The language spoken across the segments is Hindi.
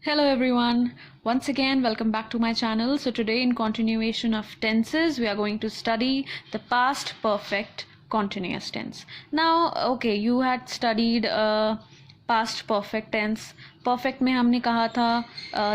Hello everyone, once again welcome back to my channel. So today in continuation of tenses we are going to study the past perfect continuous tense. Now okay, you had studied past perfect tense. Perfect में हमने कहा था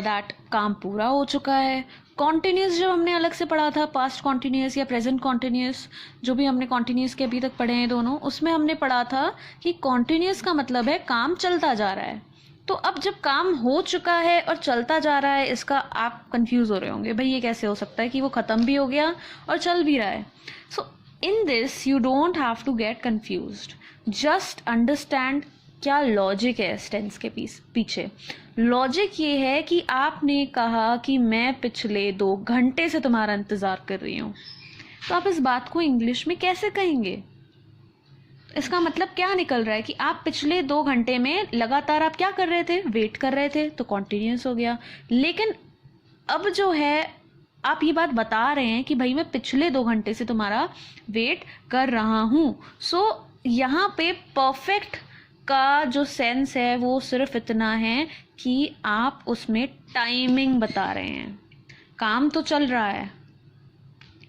that काम पूरा हो चुका है. कॉन्टिन्यूस जब हमने अलग से पढ़ा था पास्ट कॉन्टिन्यूस या प्रेजेंट कॉन्टिन्यूस, जो भी हमने कॉन्टिन्यूस के अभी तक पढ़े हैं दोनों, उसमें हमने पढ़ा था कि कॉन्टिन्यूस का मतलब है काम चलता जा रहा है. तो अब जब काम हो चुका है और चलता जा रहा है, इसका आप कंफ्यूज हो रहे होंगे, भाई ये कैसे हो सकता है कि वो ख़त्म भी हो गया और चल भी रहा है. So in this you don't have to get confused, just understand क्या लॉजिक है इस टेंस के पीछे. लॉजिक ये है कि आपने कहा कि मैं पिछले 2 घंटे से तुम्हारा इंतज़ार कर रही हूँ, तो आप इस बात को इंग्लिश में कैसे कहेंगे? इसका मतलब क्या निकल रहा है कि आप पिछले 2 घंटे में लगातार आप क्या कर रहे थे? वेट कर रहे थे, तो कॉन्टिन्यूस हो गया. लेकिन अब जो है आप ये बात बता रहे हैं कि भाई मैं पिछले 2 घंटे से तुम्हारा वेट कर रहा हूँ. सो यहाँ पे परफेक्ट का जो सेंस है वो सिर्फ इतना है कि आप उसमें टाइमिंग बता रहे हैं. काम तो चल रहा है,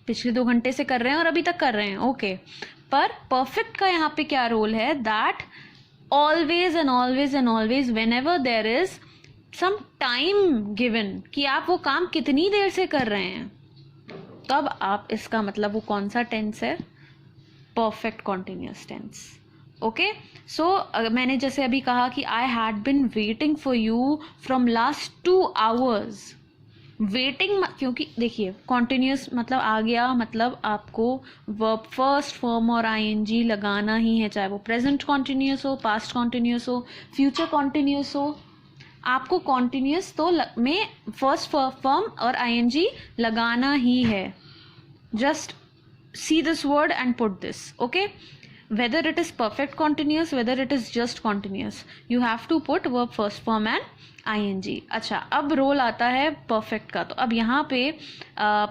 पिछले 2 घंटे से कर रहे हैं और अभी तक कर रहे हैं, ओके. पर परफेक्ट का यहाँ पे क्या रोल है? That always and always and always whenever there is some time given कि आप वो काम कितनी देर से कर रहे हैं, तब आप इसका मतलब वो कौन सा टेंस है? Perfect continuous tense. Okay. So मैंने जैसे अभी कहा कि I had been waiting for you from last 2 hours. Waiting क्योंकि देखिए कॉन्टिन्यूस मतलब आ गया, मतलब आपको वर्ब फर्स्ट फॉर्म और आईएनजी लगाना ही है, चाहे वो प्रेजेंट कॉन्टिन्यूस हो, पास्ट कॉन्टिन्यूस हो, फ्यूचर कॉन्टिन्यूस हो. आपको कॉन्टिन्यूस तो में फर्स्ट फॉर्म और आईएनजी लगाना ही है. Just see this word and put this, okay? Whether it is perfect continuous, whether it is just continuous, you have to put verb first form and ing. अच्छा, अब रोल आता है perfect का. तो अब यहाँ पे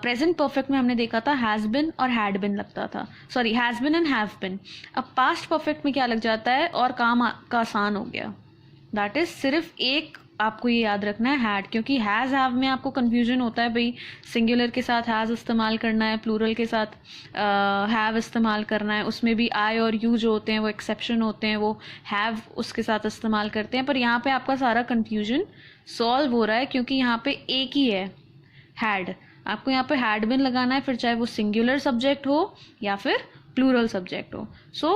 present perfect में हमने देखा था has been और had been लगता था, sorry has been and have been. अब past perfect में क्या लग जाता है और काम का आसान हो गया. दैट इज सिर्फ एक आपको ये याद रखना है हैड, क्योंकि हैज़ हैव में आपको कन्फ्यूजन होता है, भाई सिंगुलर के साथ हैज़ इस्तेमाल करना है, प्लूरल के साथ हैव इस्तेमाल करना है. उसमें भी आई और यू जो होते हैं वो एक्सेप्शन होते हैं, वो हैव उसके साथ इस्तेमाल करते हैं. पर यहाँ पे आपका सारा कन्फ्यूजन सॉल्व हो रहा है क्योंकि यहाँ पे एक ही है हैड. आपको यहाँ पे हैड बिन लगाना है, फिर चाहे वो सिंगुलर सब्जेक्ट हो या फिर प्लूरल सब्जेक्ट हो. सो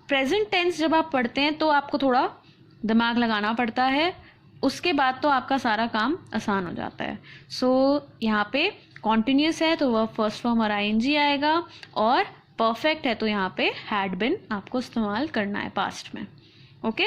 प्रेजेंट टेंस जब आप पढ़ते हैं तो आपको थोड़ा दिमाग लगाना पड़ता है, उसके बाद तो आपका सारा काम आसान हो जाता है. सो यहाँ पे कॉन्टिन्यूस है तो वह फर्स्ट फॉर्म और आईएनजी आएगा, और परफेक्ट है तो यहाँ पे हैड बिन आपको इस्तेमाल करना है पास्ट में. ओके.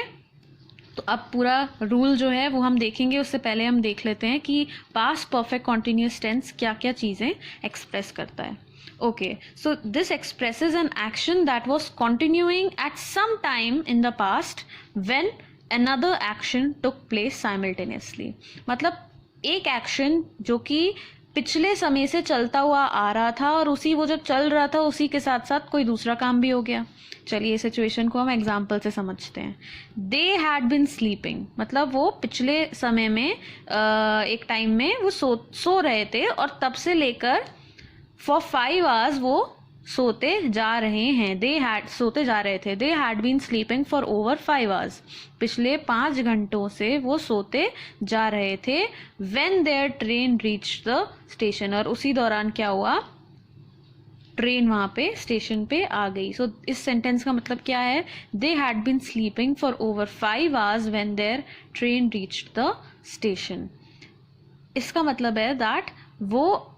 तो अब पूरा रूल जो है वो हम देखेंगे, उससे पहले हम देख लेते हैं कि पास्ट परफेक्ट कॉन्टिन्यूस टेंस क्या क्या चीज़ें एक्सप्रेस करता है. Okay, so this expresses an action that was continuing at some time in the past when another action took place simultaneously. मतलब एक एक्शन जो कि पिछले समय से चलता हुआ आ रहा था और उसी वो जब चल रहा था उसी के साथ साथ कोई दूसरा काम भी हो गया. चलिए सिचुएशन को हम एग्जाम्पल से समझते हैं. दे हैड बिन स्लीपिंग मतलब वो पिछले समय में एक टाइम में वो सो रहे थे और तब से लेकर फॉर 5 hours वो सोते जा रहे हैं. दे हैड सोते जा रहे थे. They had been sleeping for over 5 hours. पिछले 5 घंटों से वो सोते जा रहे थे. When their train reach the station, और उसी दौरान क्या हुआ, ट्रेन वहाँ पे स्टेशन पे आ गई. सो इस सेंटेंस का मतलब क्या है? They had been sleeping for over 5 hours when their train reach the station. इसका मतलब है दैट वो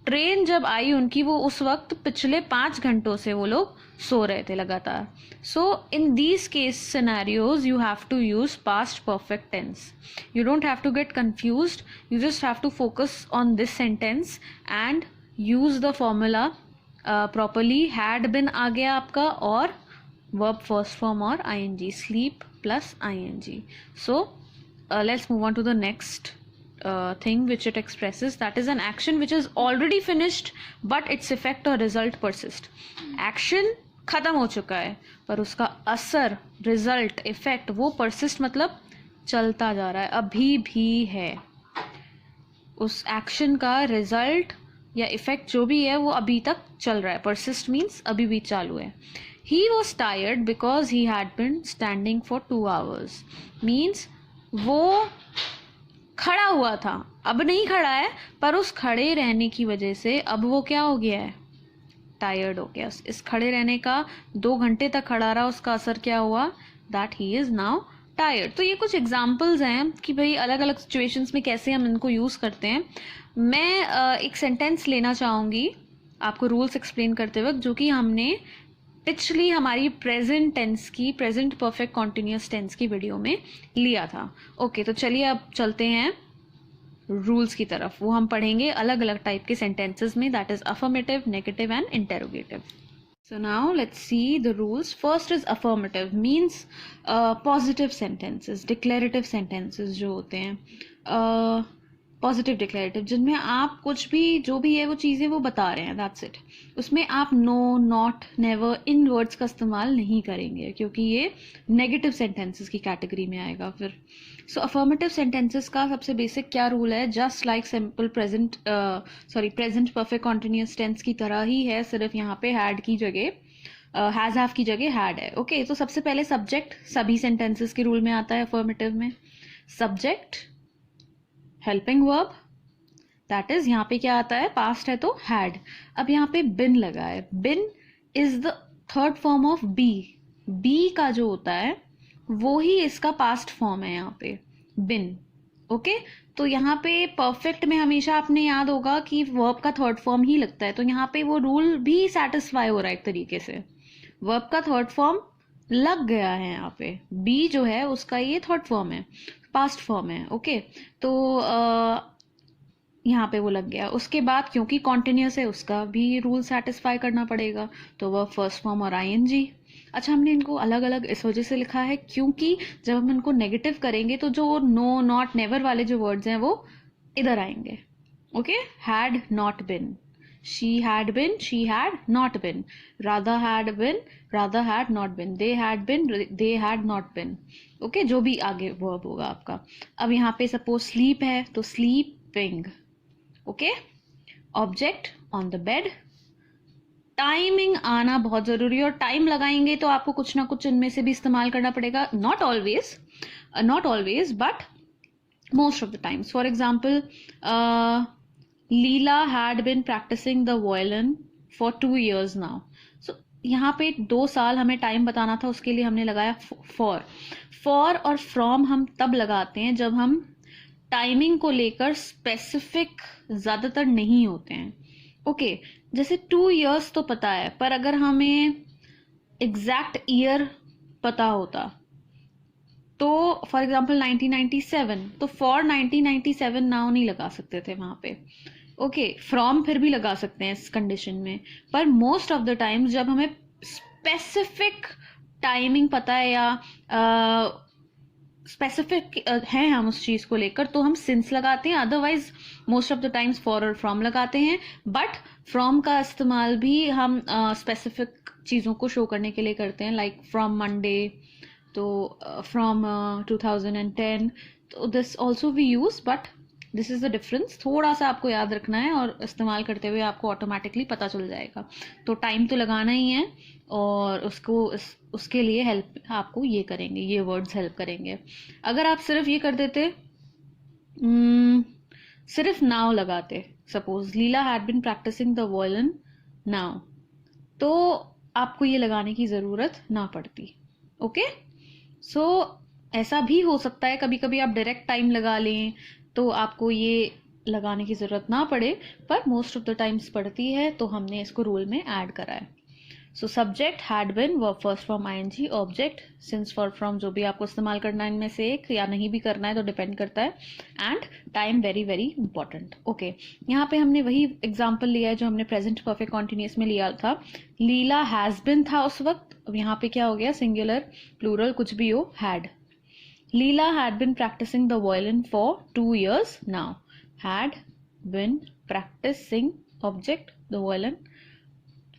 ट्रेन जब आई उनकी, वो उस वक्त पिछले 5 घंटों से वो लोग सो रहे थे लगातार. So in these case scenarios you have to use past perfect tense. You don't have to get confused, you just have to focus on this sentence and use the formula properly. Had been आ गया आपका और वर्ब फर्स्ट फॉर्म और I N G, sleep plus I N G. So let's move on to the next thing which it expresses, that is an action which is already finished but its effect or result persist. Action खत्म हो चुका है पर उसका असर, रिजल्ट, इफेक्ट वो persist मतलब चलता जा रहा है, अभी भी है, उस एक्शन का रिजल्ट या इफेक्ट जो भी है वो अभी तक चल रहा है. परसिस्ट मीन्स अभी भी चालू है. He was tired because he had been standing for 2 hours. Means वो खड़ा हुआ था, अब नहीं खड़ा है, पर उस खड़े रहने की वजह से अब वो क्या हो गया है, टायर्ड हो गया. इस खड़े रहने का, 2 घंटे तक खड़ा रहा, उसका असर क्या हुआ, that he is now tired. तो ये कुछ एग्जाम्पल्स हैं कि भाई अलग अलग सिचुएशंस में कैसे हम इनको यूज़ करते हैं. मैं एक सेंटेंस लेना चाहूँगी आपको रूल्स एक्सप्लेन करते वक्त, जो कि हमने पिछली हमारी प्रेजेंट टेंस की, प्रेजेंट परफेक्ट कॉन्टिन्यूस टेंस की वीडियो में लिया था. ओके, तो चलिए अब चलते हैं रूल्स की तरफ. वो हम पढ़ेंगे अलग अलग टाइप के सेंटेंसेस में, that is affirmative, negative and interrogative. So now let's see the rules. First is affirmative, means positive sentences, declarative sentences जो होते हैं, पॉजिटिव डिक्लेरेटिव, जिनमें आप कुछ भी, जो भी है वो चीज़ें वो बता रहे हैं, दैट्स इट. उसमें आप नो, नॉट, नेवर, इन वर्ड्स का इस्तेमाल नहीं करेंगे, क्योंकि ये नेगेटिव सेंटेंसेस की कैटेगरी में आएगा फिर. सो अफर्मेटिव सेंटेंसेस का सबसे बेसिक क्या रूल है, just like simple present present perfect continuous tense की तरह ही है, सिर्फ यहाँ पे हैड की जगह, हैज हैव की जगह हैड है. ओके, तो सबसे पहले सब्जेक्ट सभी सेंटेंसेस के रूल में आता है अफर्मेटिव में. Subject, helping verb, that is यहाँ पे क्या आता है, पास्ट है तो हैड. अब यहाँ पे बिन लगा है, been is the third form of be. Be का जो होता है वो ही इसका पास्ट फॉर्म है यहाँ पे, बिन. ओके, तो यहाँ पे परफेक्ट में हमेशा आपने याद होगा कि वर्ब का थर्ड फॉर्म ही लगता है, तो यहाँ पे वो रूल भी सेटिस्फाई हो रहा है एक तरीके से. वर्ब का थर्ड फॉर्म लग गया है यहाँ पे, बी जो है उसका ये थर्ड फॉर्म है, पास्ट फॉर्म है. ओके, तो यहाँ पे वो लग गया. उसके बाद क्योंकि कॉन्टिन्यूस है उसका भी रूल सेटिस्फाई करना पड़ेगा, तो वह फर्स्ट फॉर्म और आईएनजी. अच्छा, हमने इनको अलग अलग इस वजह से लिखा है क्योंकि जब हम इनको नेगेटिव करेंगे तो जो नो, नॉट, नेवर वाले जो वर्ड्स हैं वो इधर आएंगे. Okay, had not bin, she had been, she had not been, rather had been, rather had not been, they had been, they had not been. Okay, जो भी आगे वर्ब होगा आपका. अब यहाँ पे सपोज स्लीप है तो sleeping. Okay, object on the bed. Timing आना बहुत जरूरी है, और टाइम लगाएंगे तो आपको कुछ ना कुछ इनमें से भी इस्तेमाल करना पड़ेगा. Not always but most of the times. For example, Leela had been practising the violin for 2 years now. So यहाँ पे 2 साल हमें टाइम बताना था, उसके लिए हमने लगाया फॉर और फ्रॉम हम तब लगाते हैं जब हम टाइमिंग को लेकर स्पेसिफिक ज्यादातर नहीं होते हैं. ओके, जैसे 2 years तो पता है, पर अगर हमें एग्जैक्ट ईयर पता होता तो फॉर एग्जाम्पल 1997, तो फॉर 1997 नाउ नहीं लगा सकते थे वहां पे. ओके, फ्रॉम फिर भी लगा सकते हैं इस कंडीशन में, पर मोस्ट ऑफ द टाइम्स जब हमें स्पेसिफिक टाइमिंग पता है या स्पेसिफिक है हम उस चीज को लेकर, तो हम सिंस लगाते हैं. Otherwise most of the times for और फ्रॉम लगाते हैं, बट फ्रॉम का इस्तेमाल भी हम स्पेसिफिक चीजों को शो करने के लिए करते हैं, लाइक फ्रॉम मंडे, तो फ्रॉम 2010, तो this also we use, but this is the difference. थोड़ा सा आपको याद रखना है और इस्तेमाल करते हुए आपको ऑटोमेटिकली पता चल जाएगा. तो टाइम तो लगाना ही है, और उसके लिए हेल्प आपको ये करेंगे, ये वर्ड्स हेल्प करेंगे. अगर आप सिर्फ ये कर देते, सिर्फ नाउ लगाते, suppose Leela had been practising the violin now, तो आपको ये लगाने की जरूरत ना पड़ती. ओके, सो ऐसा भी हो सकता है कभी कभी आप डायरेक्ट टाइम लगा लें तो आपको ये लगाने की जरूरत ना पड़े, पर मोस्ट ऑफ द टाइम्स पड़ती है, तो हमने इसको रूल में ऐड करा है. So subject had been, verb first form I N G, object since for from, जो भी आपको इस्तेमाल करना है इनमें से एक, या नहीं भी करना है तो डिपेंड करता है, and time very very important. Okay, यहाँ पे हमने वही एग्जाम्पल लिया है जो हमने प्रेजेंट परफेक्ट कॉन्टिन्यूस में लिया था. लीला हैज बिन था उस वक्त, अब यहाँ पे क्या हो गया, सिंगुलर प्लूरल कुछ भी हो, had. Leela had been practicing the violin for 2 years now. Had been practicing, object the violin,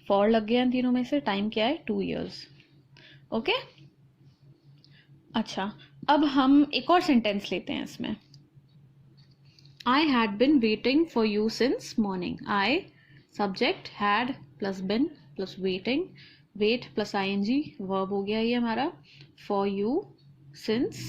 for लग गया इन तीनों में से, टाइम क्या है 2 years. ओके, अच्छा, अब हम एक और सेंटेंस लेते हैं इसमें. I had been waiting for you since morning. I, subject, had plus been plus waiting, wait plus ing, verb हो गया ये हमारा. For you since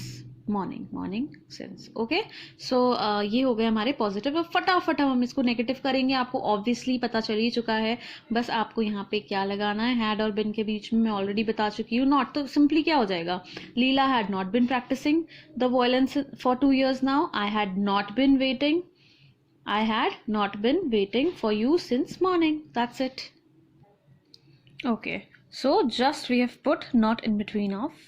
morning, morning since. Okay, so ये हो गए हमारे पॉजिटिव. अब फटाफट हम इसको नेगेटिव करेंगे. आपको ऑब्वियसली पता चल ही चुका है, बस आपको यहाँ पे क्या लगाना है. हैड और बिन के बीच में मैं ऑलरेडी बता चुकी हूँ. नॉट तो सिंपली क्या हो जाएगा, Leela had not been practising the violin for 2 years now. I had not been waiting. I had not been waiting for you since morning. That's it. Okay, so just we have put not in between of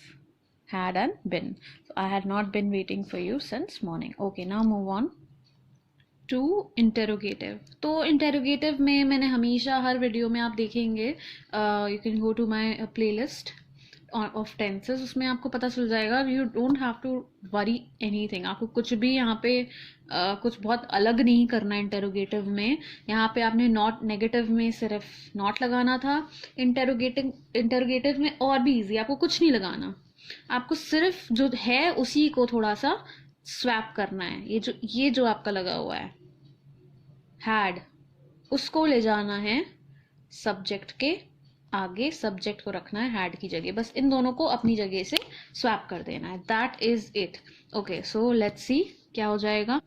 had and been. So I had not been waiting for you since morning. Okay, now move on to interrogative. तो interrogative में मैंने हमेशा हर वीडियो में आप देखेंगे, you can go to my playlist of tenses, उसमें आपको पता चल जाएगा. You don't have to worry anything. आपको कुछ भी यहाँ पे कुछ बहुत अलग नहीं करना है इंटेरोगेटिव में. यहाँ पे आपने नॉट, नेगेटिव में सिर्फ नॉट लगाना था. इंटेरोगेटिव में और भी इजी, आपको कुछ नहीं लगाना. आपको सिर्फ जो है उसी को थोड़ा सा स्वैप करना है. ये जो आपका लगा हुआ है हैड, उसको ले जाना है सब्जेक्ट के आगे, सब्जेक्ट को रखना है हैड की जगह. बस इन दोनों को अपनी जगह से स्वैप कर देना है. That is it. Okay, so let's see क्या हो जाएगा.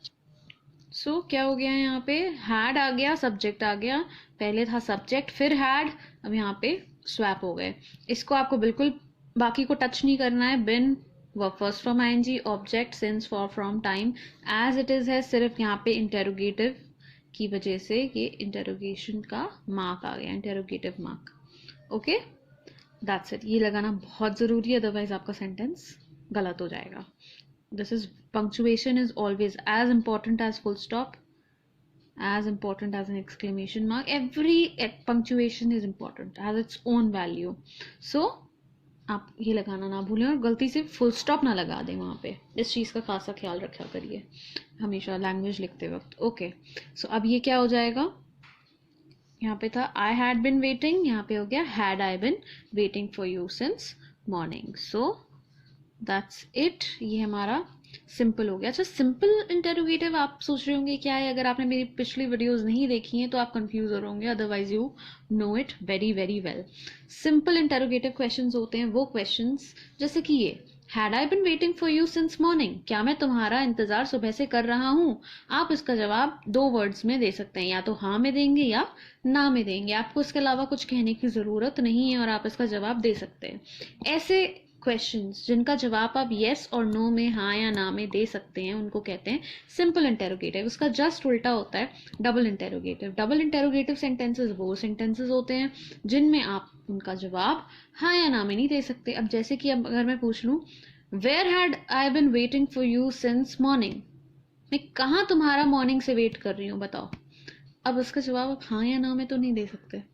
सो क्या हो गया है यहाँ पे, हैड आ गया, सब्जेक्ट आ गया. पहले था सब्जेक्ट फिर हैड, अब यहाँ पे स्वैप हो गए. इसको आपको बिल्कुल बाकी को टच नहीं करना है. Been verb first from I N G, object since for from time as it is है. सिर्फ यहाँ पे इंटेरोगेटिव की वजह से ये इंटेरोगेशन का मार्क आ गया, interrogative mark. Okay, that's it. ये लगाना बहुत ज़रूरी है, अदरवाइज आपका सेंटेंस गलत हो जाएगा. This is punctuation is always as important as full stop, as important as an exclamation mark. Every punctuation is important, has its own value. So आप ये लगाना ना भूलें और गलती से फुल स्टॉप ना लगा दें वहाँ पे. इस चीज़ का खासा ख्याल रखा करिए हमेशा लैंग्वेज लिखते वक्त. ओके, सो अब ये क्या हो जाएगा, यहाँ पे था आई हैड बिन वेटिंग, यहाँ पे हो गया had I been waiting for you since morning. So that's it. ये हमारा सिंपल हो गया. अच्छा, सिंपल इंटेरोगेटिव आप सोच रहे होंगे क्या है. अगर आपने मेरी पिछली वीडियोस नहीं देखी हैं तो आप कंफ्यूज हो रहे होंगे, otherwise you know it very very well. Simple interrogative questions होते हैं वो क्वेश्चंस जैसे कि ये, had I been waiting for you since morning, क्या मैं तुम्हारा इंतजार सुबह से कर रहा हूँ. आप इसका जवाब 2 वर्ड्स में दे सकते हैं, या तो हाँ में देंगे या ना में देंगे. आपको इसके अलावा कुछ कहने की ज़रूरत नहीं है और आप इसका जवाब दे सकते हैं. ऐसे क्वेश्चंस जिनका जवाब आप येस और नो में, हाँ या ना में दे सकते हैं, उनको कहते हैं सिंपल इंटेरोगेटिव. उसका जस्ट उल्टा होता है double interrogative. Double interrogative sentences वो सेंटेंसेस होते हैं जिनमें आप उनका जवाब हाँ या ना में नहीं दे सकते. अब जैसे कि अब अगर मैं पूछ लूँ, where had I been waiting for you since morning, मैं कहाँ तुम्हारा मॉर्निंग से वेट कर रही हूँ बताओ. अब उसका जवाब आप हाँ या ना में तो नहीं दे सकते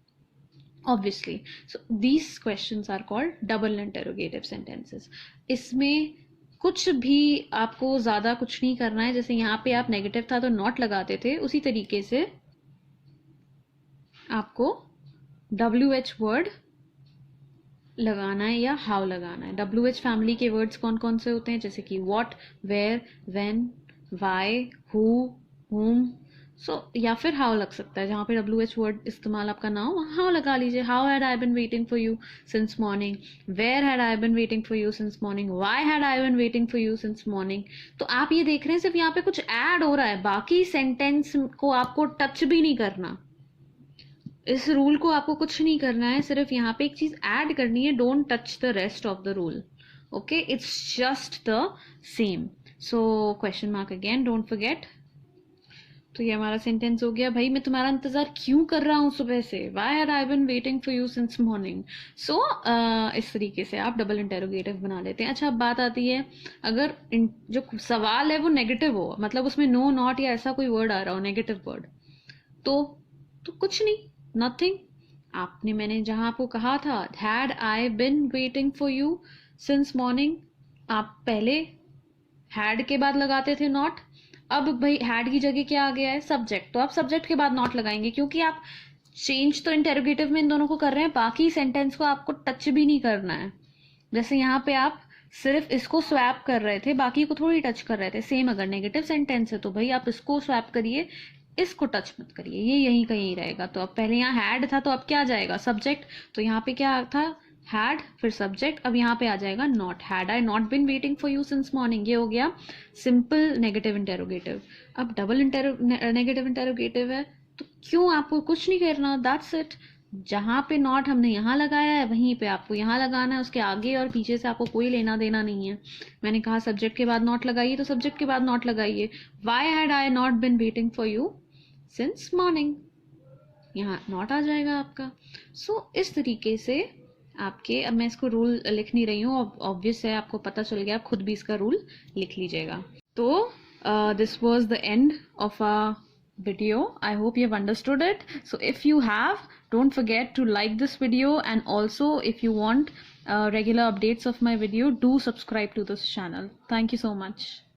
obviously. So these questions are called double interrogative sentences. इसमें कुछ भी आपको ज़्यादा कुछ नहीं करना है. जैसे यहाँ पे आप नेगेटिव था तो नॉट लगाते थे, उसी तरीके से आपको WH वर्ड लगाना है या हाउ लगाना है. WH फैमिली के वर्ड्स कौन कौन से होते हैं, जैसे कि what, where, when, why, who, whom. या फिर हाउ लग सकता है. जहाँ पे WH वर्ड इस्तेमाल आपका ना हो वहाँ हाउ लगा लीजिए. How had I been waiting for you since morning, where had I been waiting for you since morning, why had I been waiting for you since morning. तो आप ये देख रहे हैं सिर्फ यहाँ पे कुछ ऐड हो रहा है, बाकी सेंटेंस को आपको टच भी नहीं करना. इस रूल को आपको कुछ नहीं करना है, सिर्फ यहाँ पे एक चीज ऐड करनी है. Don't touch the rest of the rule. Okay, it's just the same. So question mark again, don't forget. तो ये हमारा सेंटेंस हो गया, भाई मैं तुम्हारा इंतजार क्यों कर रहा हूँ सुबह से. Why had I been waiting for you since morning. So इस तरीके से आप डबल इंटेरोगेटिव बना लेते हैं. अच्छा, अब बात आती है, अगर जो सवाल है वो नेगेटिव हो, मतलब उसमें नो, नॉट या ऐसा कोई वर्ड आ रहा हो, नेगेटिव वर्ड, तो कुछ नहीं, नथिंग. आपने, मैंने जहां आपको कहा था had I been waiting for you since morning, आप पहले हैड के बाद लगाते थे नॉट. अब भाई हैड की जगह क्या आ गया है, सब्जेक्ट, तो आप सब्जेक्ट के बाद नॉट लगाएंगे, क्योंकि आप चेंज तो इंटेरोगेटिव में इन दोनों को कर रहे हैं, बाकी सेंटेंस को आपको टच भी नहीं करना है. जैसे यहाँ पे आप सिर्फ इसको स्वैप कर रहे थे, बाकी को थोड़ी टच कर रहे थे। सेम अगर नेगेटिव सेंटेंस है तो भाई आप इसको स्वैप करिए, इसको टच मत करिए, ये यहीं कहीं रहेगा। तो अब पहले यहाँ हैड था तो अब क्या आ जाएगा, सब्जेक्ट। तो यहाँ पे क्या था, हैड, फिर सब्जेक्ट। अब यहाँ पे आ जाएगा not, had I not been waiting for you since morning. ये हो गया सिंपल नेगेटिव इंटेरोगेटिव। अब डबल नेगेटिव इंटेरोगेटिव है तो क्यों आपको कुछ नहीं करना, दैट्स इट। जहाँ पे नॉट हमने यहाँ लगाया है वहीं पे आपको यहाँ लगाना है, उसके आगे और पीछे से आपको कोई लेना देना नहीं है। मैंने कहा सब्जेक्ट के बाद नॉट लगाइए तो सब्जेक्ट के बाद नॉट लगाइए। Why had I not been waiting for you since morning, यहाँ नॉट आ जाएगा आपका। इस तरीके से आपके, अब मैं इसको रूल लिख नहीं रही हूँ, ऑब्वियस है आपको पता चल गया, आप खुद भी इसका रूल लिख लीजिएगा। तो this was the end of our video. I hope you have understood it. So if you have, don't forget to like this video, and also if you want regular updates of my video, do subscribe to this channel. Thank you so much.